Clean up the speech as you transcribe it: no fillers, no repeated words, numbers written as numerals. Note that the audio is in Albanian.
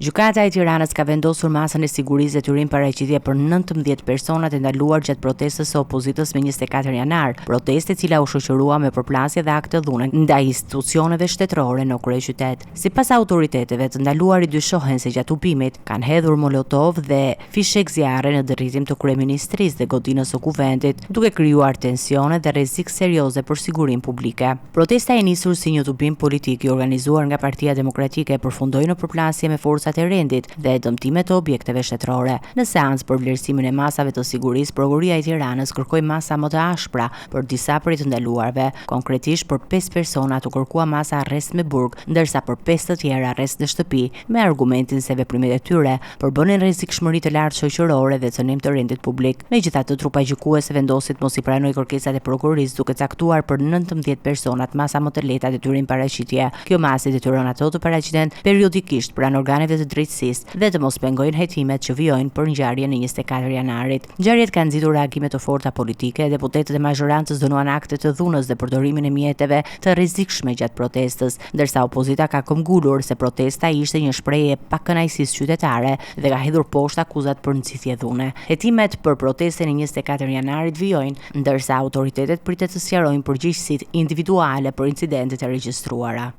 Gjykata e Tiranës ka vendosur masën e sigurisë detyrim paraqitje për 19 personat e ndaluar gjatë protestës së opozitës me 24 janar, protestë e cila u shoqërua me përplasje dhe akte dhune ndaj institucioneve shtetërore në kryeqytet. Sipas autoriteteve, të ndaluarit dyshohen se gjatë upimit kanë hedhur molotov dhe fishek zjarre në drejtim të kryeministrisë dhe godinës së kuvendit, duke krijuar tensione dhe rrezik serioze për sigurinë publike. Protesta e nisur si një tubim politik i organizuar nga Partia Demokratike përfundoi në përplasje me forcat e rendit dhe dëmtime të objekteve shtetërore. Në seancë për vlerësimin e masave të sigurisë, Prokuroria e Tiranës kërkoi masa më të ashpra për disa prej të ndaluarve. Konkretisht për 5 persona u kërkua masa arrest me burg, ndërsa për 5 të tjerë arrest në shtëpi, me argumentin se veprimet e tyre përbënin rrezikshmëri të lartë shoqërore dhe cënim të rendit publik. Megjithatë, trupa gjykuese vendosi të mos i pranojë kërkesat e prokurorisë, duke caktuar për 19 personat masa më të lehta detyrim paraqitje. Kjo masë detyron ato të paraqiten periodikisht pranë organeve të drejtësisë dhe të mos pengojnë hetimet që vijojnë për ngjarjen e 24 janarit. Ngjarjet kanë nxitur reagime të forta politike, deputetët e mazhorancës dënuan akte të dhunës dhe përdorimin e mjeteve të rrezikshme gjatë protestës, ndërsa opozita ka këmbgulur se protesta ishte një shprehje pa kënaqësisë qytetare dhe ka hedhur poshtë akuzat për nxitje dhune. Hetimet për protestën e 24 janarit vijojnë, ndërsa autoritetet pritet të sqarojnë përgjegjësitë individuale për incidentet e regjistruara.